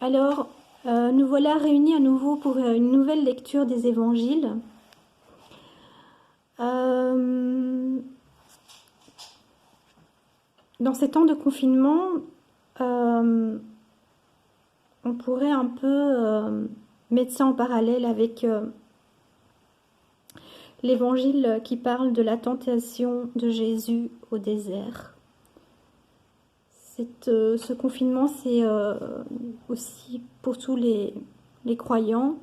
Alors, nous voilà réunis à nouveau pour une nouvelle lecture des évangiles. Dans ces temps de confinement, on pourrait un peu mettre ça en parallèle avec l'évangile qui parle de la tentation de Jésus au désert. Ce confinement, c'est aussi pour tous les croyants,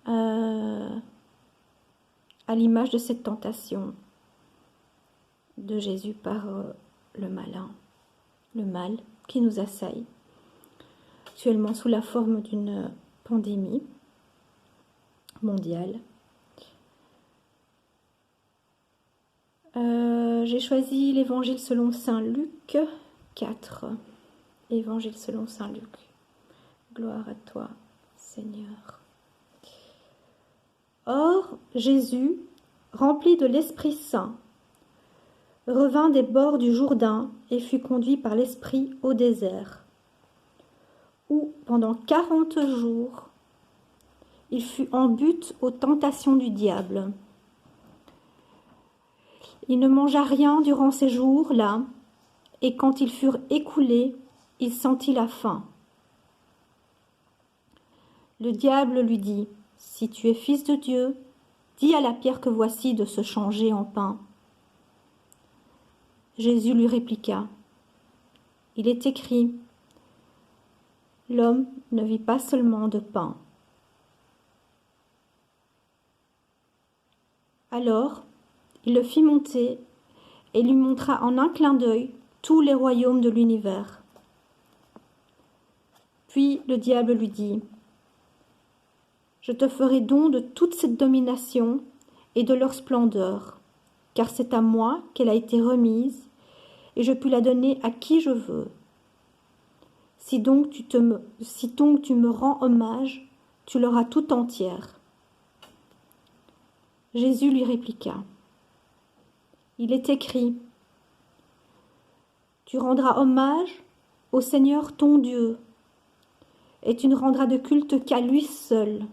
à l'image de cette tentation de Jésus par le mal qui nous assaille, actuellement sous la forme d'une pandémie mondiale. J'ai choisi l'évangile selon saint Luc 4. Évangile selon saint Luc. Gloire à toi, Seigneur. Or, Jésus, rempli de l'Esprit Saint, revint des bords du Jourdain et fut conduit par l'Esprit au désert, où, pendant 40 jours, il fut en butte aux tentations du diable. Il ne mangea rien durant ces jours-là, et quand ils furent écoulés, il sentit la faim. Le diable lui dit, « Si tu es fils de Dieu, dis à la pierre que voici de se changer en pain. » Jésus lui répliqua, « Il est écrit, l'homme ne vit pas seulement de pain. » Alors, il le fit monter et lui montra en un clin d'œil tous les royaumes de l'univers. Puis le diable lui dit, « Je te ferai don de toute cette domination et de leur splendeur, car c'est à moi qu'elle a été remise, et je puis la donner à qui je veux. Si donc tu me rends hommage, tu l'auras tout entière. » Jésus lui répliqua, « Il est écrit, tu rendras hommage au Seigneur ton Dieu, et tu ne rendras de culte qu'à lui seul. »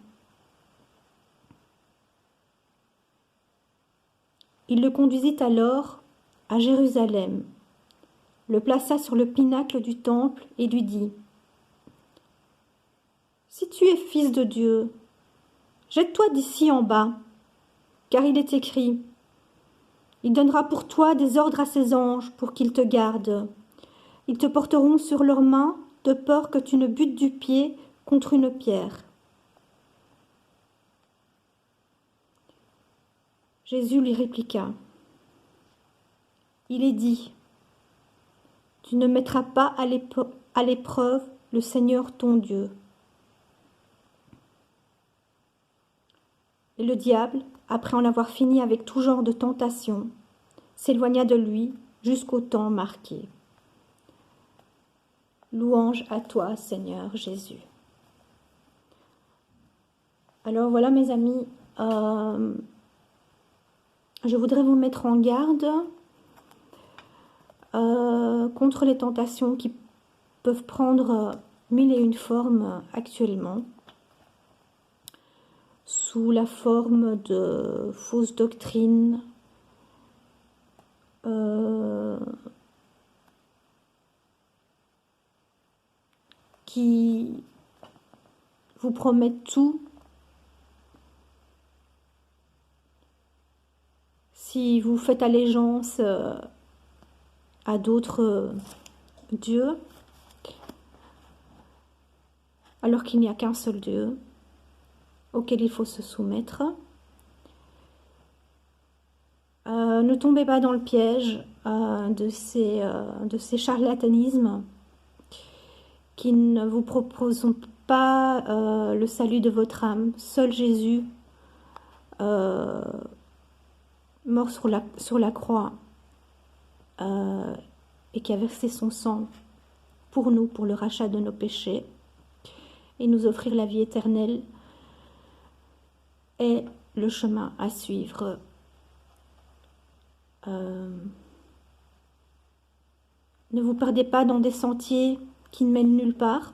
Il le conduisit alors à Jérusalem, le plaça sur le pinacle du temple et lui dit, « Si tu es fils de Dieu, jette-toi d'ici en bas, car il est écrit, il donnera pour toi des ordres à ses anges pour qu'ils te gardent. Ils te porteront sur leurs mains de peur que tu ne butes du pied contre une pierre. » Jésus lui répliqua, « Il est dit, tu ne mettras pas à l'épreuve le Seigneur ton Dieu. » Et le diable, après en avoir fini avec tout genre de tentation, s'éloigna de lui jusqu'au temps marqué. Louange à toi, Seigneur Jésus. Alors voilà, mes amis, je voudrais vous mettre en garde contre les tentations qui peuvent prendre mille et une formes actuellement, sous la forme de fausses doctrines, qui vous promettent tout si vous faites allégeance à d'autres dieux, alors qu'il n'y a qu'un seul Dieu auquel il faut se soumettre. Ne tombez pas dans le piège de ces charlatanismes qui ne vous proposent pas le salut de votre âme. Seul Jésus, mort sur la croix, et qui a versé son sang pour nous, pour le rachat de nos péchés, et nous offrir la vie éternelle, est le chemin à suivre. Ne vous perdez pas dans des sentiers qui ne mènent nulle part.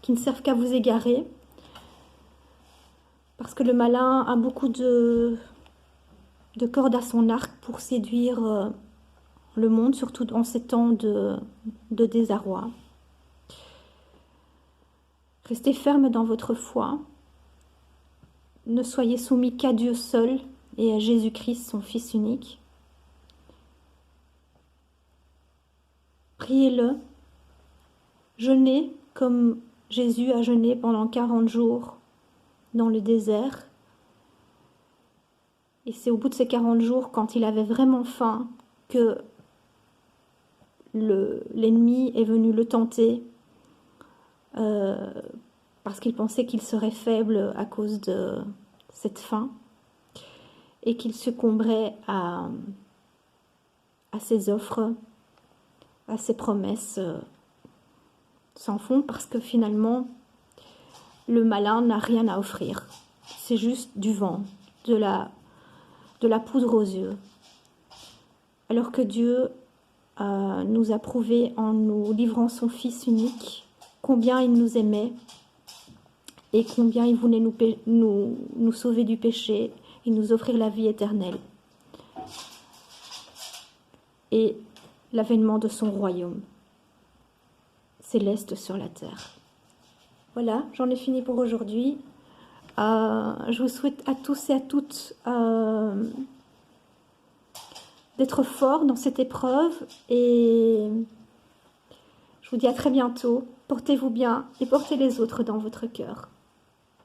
qui ne servent qu'à vous égarer. Parce que le malin a beaucoup de cordes à son arc pour séduire le monde, surtout en ces temps de désarroi. Restez ferme dans votre foi. Ne soyez soumis qu'à Dieu seul et à Jésus-Christ, son Fils unique. Priez-le. Jeûnez comme Jésus a jeûné pendant 40 jours dans le désert. Et c'est au bout de ces 40 jours, quand il avait vraiment faim, que l'ennemi est venu le tenter parce qu'il pensait qu'il serait faible à cause de cette faim et qu'il succomberait à ses offres, à ses promesses sans fond, parce que finalement, le malin n'a rien à offrir. C'est juste du vent, de la poudre aux yeux. Alors que Dieu nous a prouvé en nous livrant son Fils unique combien il nous aimait et combien il voulait nous sauver du péché et nous offrir la vie éternelle et l'avènement de son royaume céleste sur la terre. Voilà, j'en ai fini pour aujourd'hui. Je vous souhaite à tous et à toutes d'être forts dans cette épreuve et je vous dis à très bientôt. Portez-vous bien et portez les autres dans votre cœur.